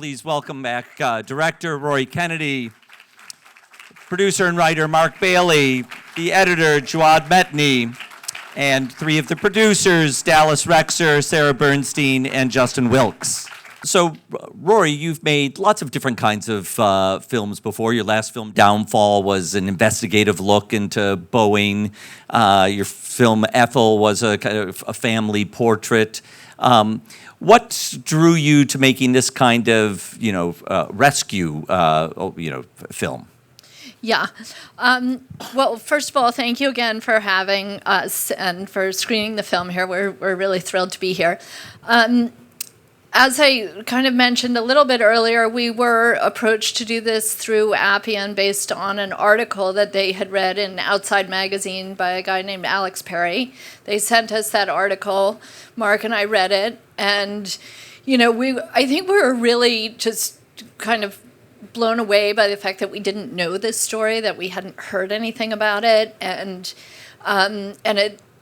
Please welcome back director Rory Kennedy, producer and writer Mark Bailey, the editor Jawad Metni, and three of the producers, Dallas Rexer, Sarah Bernstein, and Justin Wilkes. So, Rory, you've made lots of different kinds of films before. Your last film, Downfall, was an investigative look into Boeing. Your film, Ethel, was a kind of a family portrait. What drew you to making this kind of, rescue, film? Yeah. Well, first of all, thank you again for having us and for screening the film here. We're really thrilled to be here. As I kind of mentioned a little bit earlier, we were approached to do this through Appian based on an article that they had read in Outside Magazine by a guy named Alex Perry. They sent us that article. Mark and I read it. And, I think we were really just kind of blown away by the fact that we didn't know this story, that we hadn't heard anything about it. And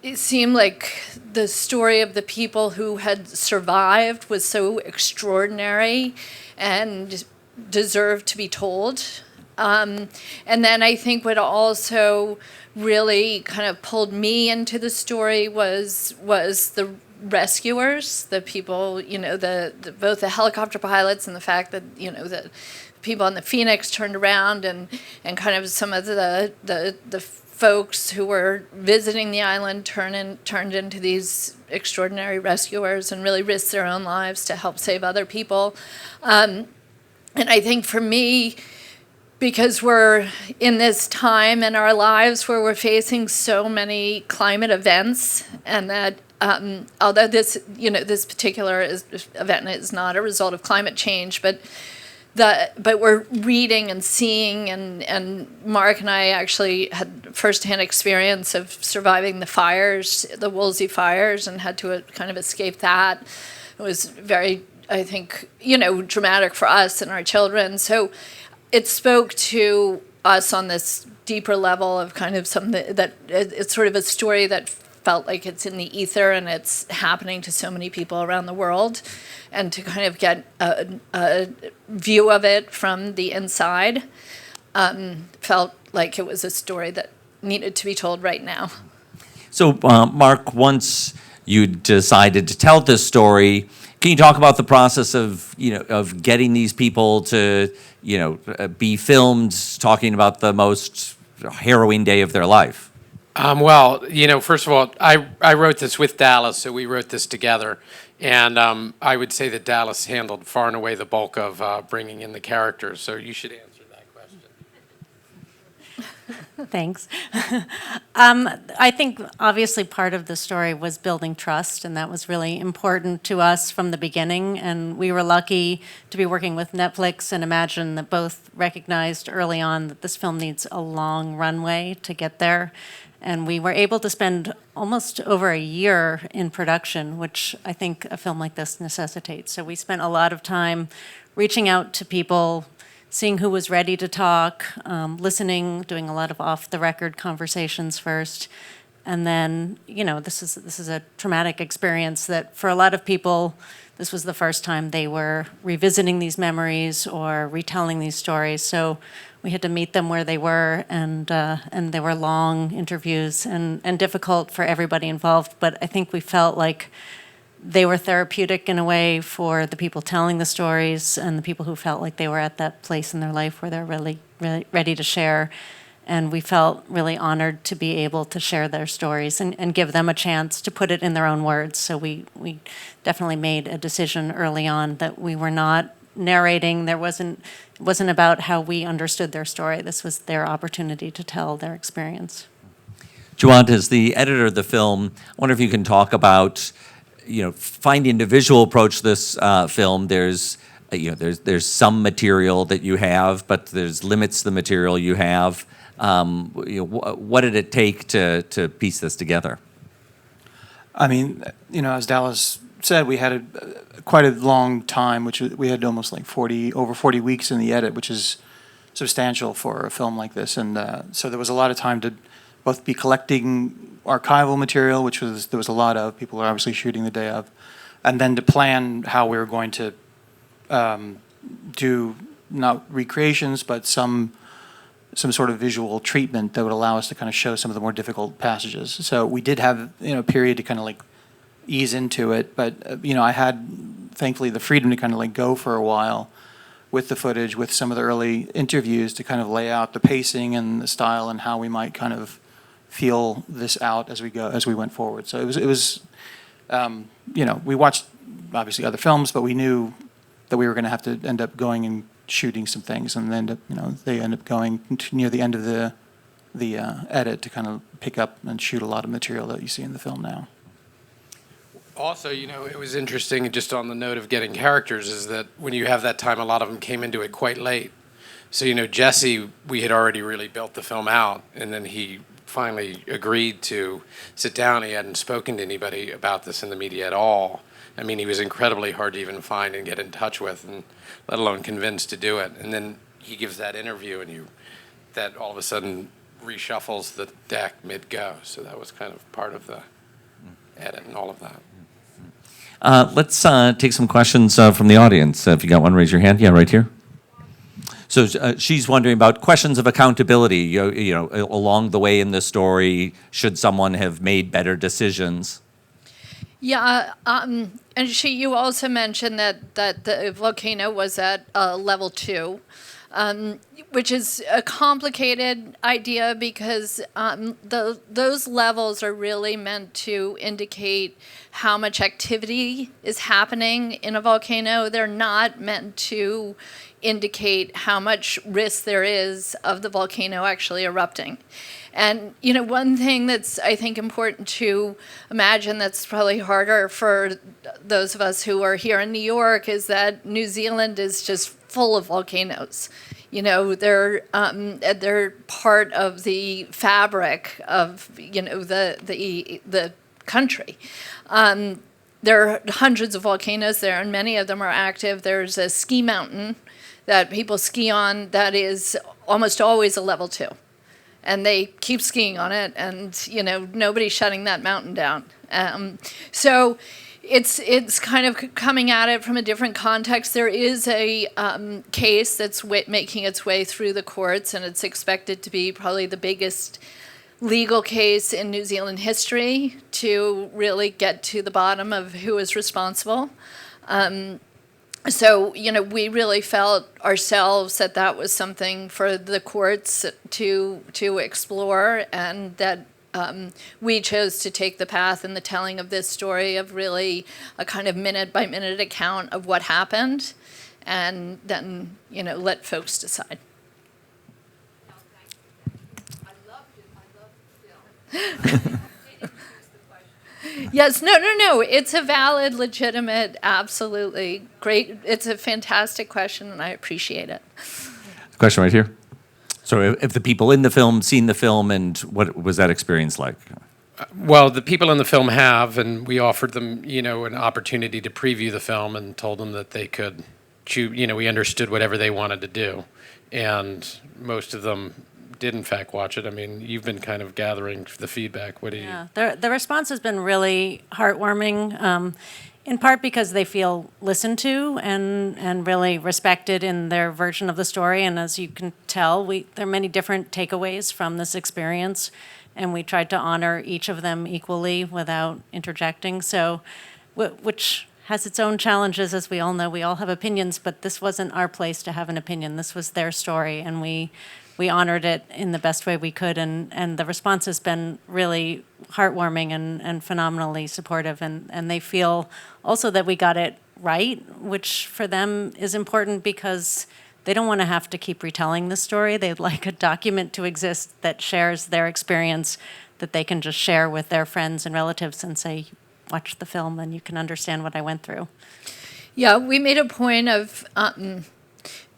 it seemed like the story of the people who had survived was so extraordinary and deserved to be told. And then I think what also really kind of pulled me into the story was the rescuers, the people, both the helicopter pilots and the fact that, the people on the Phoenix turned around and kind of some of the folks who were visiting the island turned into these extraordinary rescuers and really risked their own lives to help save other people. And I think for me, because we're in this time in our lives where we're facing so many climate events, and that although this particular event is not a result of climate change, but we're reading and seeing, and Mark and I actually had firsthand experience of surviving the fires, the Woolsey fires, and had to kind of escape that. It was very, I think, dramatic for us and our children. So it spoke to us on this deeper level of kind of something that it's sort of a story that felt like it's in the ether and it's happening to so many people around the world, and to kind of get a view of it from the inside felt like it was a story that needed to be told right now. So, Mark, once you decided to tell this story, can you talk about the process of getting these people to be filmed talking about the most harrowing day of their life? Well, first of all, I wrote this with Dallas, so we wrote this together. And I would say that Dallas handled far and away the bulk of bringing in the characters. So you should answer that question. Thanks. I think obviously part of the story was building trust, and that was really important to us from the beginning. And we were lucky to be working with Netflix and Imagine, that both recognized early on that this film needs a long runway to get there. And we were able to spend almost over a year in production, which I think a film like this necessitates. So we spent a lot of time reaching out to people, seeing who was ready to talk, listening, doing a lot of off-the-record conversations first. And then, this is a traumatic experience that for a lot of people, this was the first time they were revisiting these memories or retelling these stories. So we had to meet them where they were, and there were long interviews and difficult for everybody involved. But I think we felt like they were therapeutic in a way for the people telling the stories and the people who felt like they were at that place in their life where they're really, really ready to share. And we felt really honored to be able to share their stories and give them a chance to put it in their own words. So we definitely made a decision early on that we were not narrating. It wasn't about how we understood their story. This was their opportunity to tell their experience. Jawad, as the editor of the film, I wonder if you can talk about, finding the visual approach to this film. There's some material that you have, but there's limits to the material you have. What did it take to piece this together? I mean, as Dallas said, we had quite a long time, which we had almost like over 40 weeks in the edit, which is substantial for a film like this. And so there was a lot of time to both be collecting archival material, which there was a lot of, people were obviously shooting the day of, and then to plan how we were going to do not recreations, but some sort of visual treatment that would allow us to kind of show some of the more difficult passages. So we did have, a period to kind of like ease into it, but, I had, thankfully, the freedom to kind of like go for a while with the footage, with some of the early interviews to kind of lay out the pacing and the style and how we might kind of feel this out as we went forward. So it was we watched obviously other films, but we knew that we were going to have to end up going and shooting some things, and then they end up going to near the end of the edit to kind of pick up and shoot a lot of material that you see in the film now. Also, it was interesting, just on the note of getting characters, is that when you have that time, a lot of them came into it quite late. So, Jesse, we had already really built the film out, and then he finally agreed to sit down. He hadn't spoken to anybody about this in the media at all. I mean, he was incredibly hard to even find and get in touch with, and let alone convinced to do it. And then he gives that interview, and that all of a sudden reshuffles the deck mid-go. So that was kind of part of the edit and all of that. Let's take some questions from the audience. If you got one, raise your hand. Yeah, right here. So she's wondering about questions of accountability. Along the way in the story, should someone have made better decisions? Yeah, and you also mentioned that the volcano was at level 2, which is a complicated idea because those levels are really meant to indicate how much activity is happening in a volcano. They're not meant to indicate how much risk there is of the volcano actually erupting. And, one thing that's, I think, important to imagine that's probably harder for those of us who are here in New York is that New Zealand is just full of volcanoes. They're part of the fabric of, the country. There are hundreds of volcanoes there, and many of them are active. There's a ski mountain that people ski on that is almost always a level 2. And they keep skiing on it, and nobody's shutting that mountain down. So it's kind of coming at it from a different context. There is a case that's making its way through the courts, and it's expected to be probably the biggest legal case in New Zealand history to really get to the bottom of who is responsible. So, we really felt ourselves that was something for the courts to explore, and that we chose to take the path in the telling of this story of really a kind of minute-by-minute account of what happened, and then, let folks decide. Yes, no. It's a valid, legitimate, absolutely great. It's a fantastic question, and I appreciate it. Question right here. So if the people in the film seen the film, and what was that experience like? Well, the people in the film have, and we offered them, an opportunity to preview the film and told them that they could choose, we understood whatever they wanted to do. And most of them did in fact watch it. I mean, you've been kind of gathering the feedback. What do you? Yeah, the response has been really heartwarming, in part because they feel listened to and really respected in their version of the story. And as you can tell, there are many different takeaways from this experience, and we tried to honor each of them equally without interjecting. So, which has its own challenges, as we all know. We all have opinions, but this wasn't our place to have an opinion. This was their story, and we honored it in the best way we could, and the response has been really heartwarming and phenomenally supportive, and they feel also that we got it right, which for them is important because they don't want to have to keep retelling the story. They'd like a document to exist that shares their experience, that they can just share with their friends and relatives and say, watch the film and you can understand what I went through. Yeah, we made a point of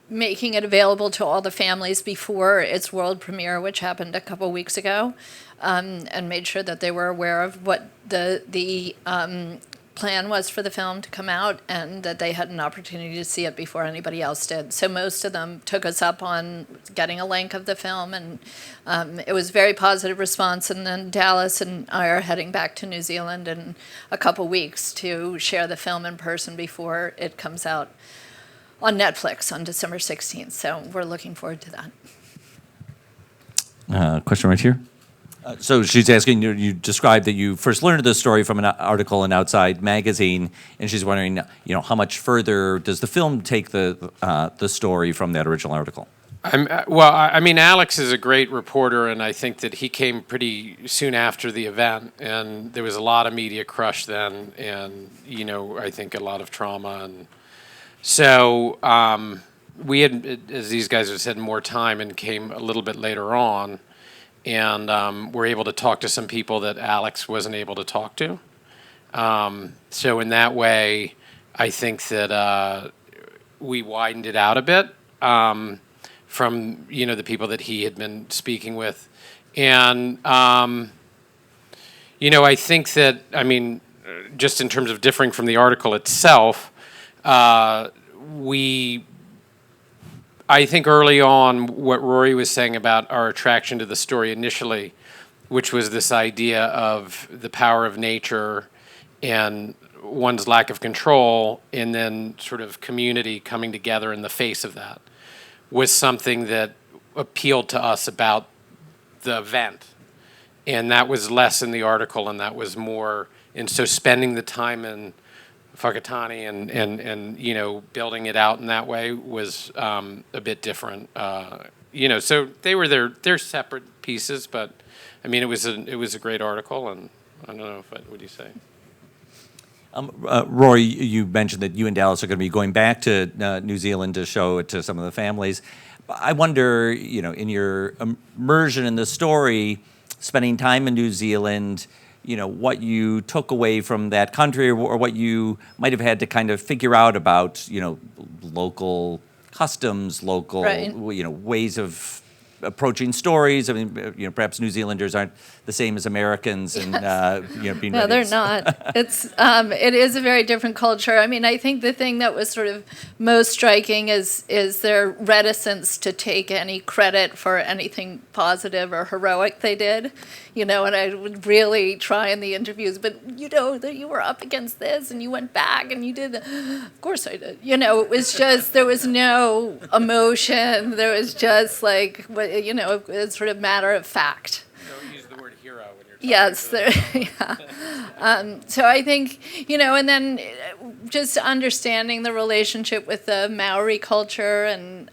making it available to all the families before its world premiere, which happened a couple weeks ago, and made sure that they were aware of what the plan was for the film to come out, and that they had an opportunity to see it before anybody else did. So most of them took us up on getting a link of the film, and it was a very positive response. And then Dallas and I are heading back to New Zealand in a couple weeks to share the film in person before it comes out on Netflix on December 16th. So we're looking forward to that. Question right here. So she's asking, you described that you first learned this story from an article in Outside Magazine, and she's wondering, how much further does the film take the story from that original article? I mean, Alex is a great reporter, and I think that he came pretty soon after the event, and there was a lot of media crush then, and, I think a lot of trauma. And so we had, as these guys have said, more time and came a little bit later on, and were able to talk to some people that Alex wasn't able to talk to. So in that way, I think that we widened it out a bit. From the people that he had been speaking with, and I think that just in terms of differing from the article itself, I think early on what Rory was saying about our attraction to the story initially, which was this idea of the power of nature and one's lack of control, and then sort of community coming together in the face of that, was something that appealed to us about the event. And that was less in the article, and that was more, and so spending the time in Whakaari and building it out in that way was a bit different. So they were they're separate pieces, but it was a great article, and I don't know what do you say? Rory, you mentioned that you and Dallas are going to be going back to New Zealand to show it to some of the families. I wonder, in your immersion in the story, spending time in New Zealand, what you took away from that country, or what you might have had to kind of figure out about, local customs, local, Right. Ways of approaching stories. Perhaps New Zealanders aren't the same as Americans, and being No, ready they're to- not. It is a very different culture. I think the thing that was sort of most striking is their reticence to take any credit for anything positive or heroic they did. And I would really try in the interviews, but that you were up against this and you went back and you did. Of course I did. It was just, there was no emotion. There was just like, it's sort of matter of fact. Don't use the word hero when you're talking Yes, about yeah. So I think, and then just understanding the relationship with the Maori culture and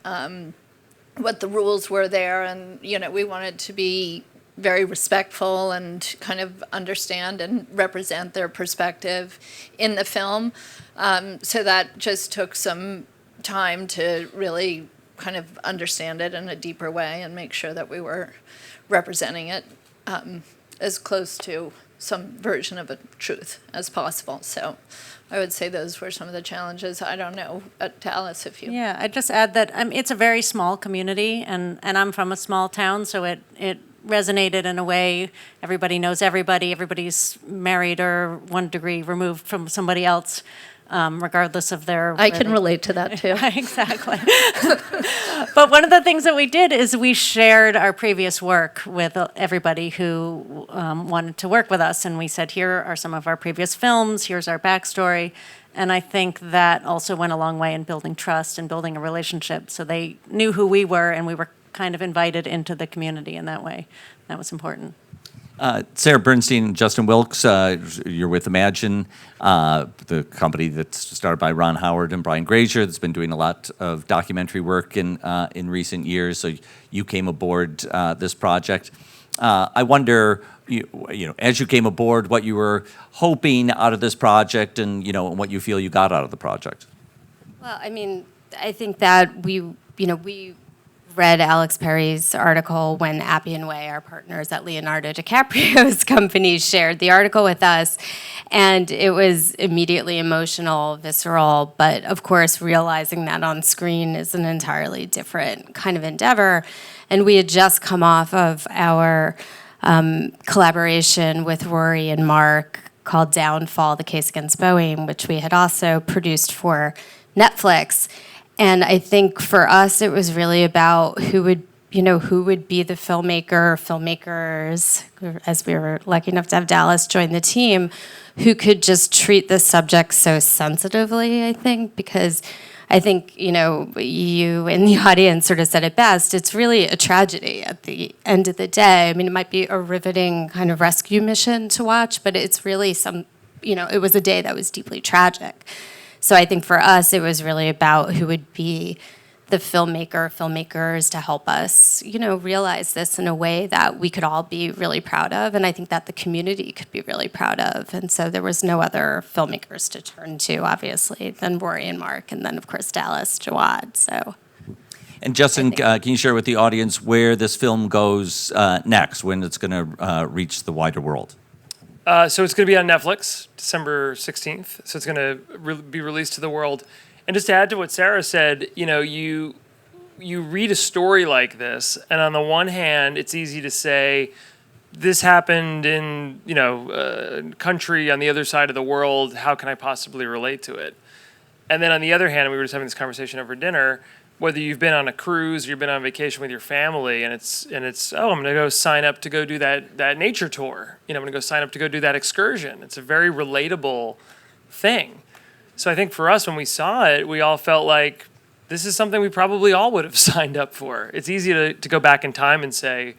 what the rules were there. And, we wanted to be very respectful and kind of understand and represent their perspective in the film. So that just took some time to really kind of understand it in a deeper way and make sure that we were representing it as close to some version of a truth as possible. So I would say those were some of the challenges. I don't know, Dallas, if you... Yeah, I'd just add that it's a very small community, and I'm from a small town, so it resonated in a way. Everybody knows everybody. Everybody's married or 1 degree removed from somebody else, regardless of their... I can relate to that, too. Exactly. But one of the things that we did is we shared our previous work with everybody who wanted to work with us. And we said, here are some of our previous films, here's our backstory. And I think that also went a long way in building trust and building a relationship. So they knew who we were, and we were kind of invited into the community in that way. That was important. Sarah Bernstein and Justin Wilkes, you're with Imagine, the company that's started by Ron Howard and Brian Grazier that's been doing a lot of documentary work in recent years. So you came aboard this project. I wonder, as you came aboard, what you were hoping out of this project, and what you feel you got out of the project. Well, I think that we read Alex Perry's article when Appian Way, our partners at Leonardo DiCaprio's company, shared the article with us. And it was immediately emotional, visceral, but of course, realizing that on screen is an entirely different kind of endeavor. And we had just come off of our collaboration with Rory and Mark called Downfall, the Case Against Boeing, which we had also produced for Netflix. And I think for us, it was really about who would be the filmmakers, as we were lucky enough to have Dallas join the team, who could just treat the subject so sensitively, I think, because, I think, you in the audience sort of said it best. It's really a tragedy at the end of the day. I mean, it might be a riveting kind of rescue mission to watch, but it's really it was a day that was deeply tragic. So I think for us, it was really about who would be the filmmakers to help us, realize this in a way that we could all be really proud of, and I think that the community could be really proud of. And so there was no other filmmakers to turn to, obviously, than Rory and Mark, and then, of course, Dallas, Jawad, so. And Justin, can you share with the audience where this film goes next, when it's going to reach the wider world? So it's going to be on Netflix, December 16th. So it's going to be released to the world. And just to add to what Sarah said, you read a story like this, and on the one hand, it's easy to say, this happened in, a country on the other side of the world. How can I possibly relate to it? And then on the other hand, we were just having this conversation over dinner, whether you've been on a cruise or you've been on vacation with your family, and it's I'm going to go sign up to go do that nature tour. I'm going to go sign up to go do that excursion. It's a very relatable thing. So I think for us, when we saw it, we all felt like this is something we probably all would have signed up for. It's easy to go back in time and say,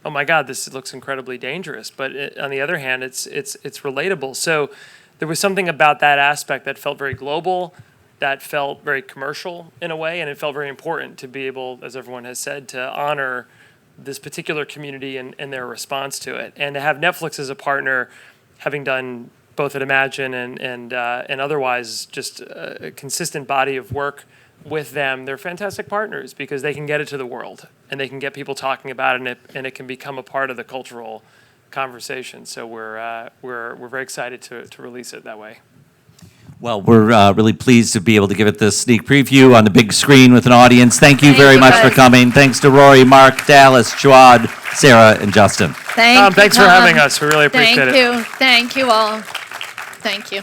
oh my God, this looks incredibly dangerous. But on the other hand, it's relatable. So there was something about that aspect that felt very global, that felt very commercial in a way, and it felt very important to be able, as everyone has said, to honor this particular community and their response to it. And to have Netflix as a partner, having done both at Imagine and otherwise just a consistent body of work with them, they're fantastic partners because they can get it to the world and they can get people talking about it, and it can become a part of the cultural conversation. So we're very excited to release it that way. Well, we're really pleased to be able to give it this sneak preview on the big screen with an audience. Thank you very much for coming. Thanks to Rory, Mark, Dallas, Jawad, Sarah, and Justin. Thank you, Thanks for having us. We really appreciate it. Thank you. Thank you all. Thank you.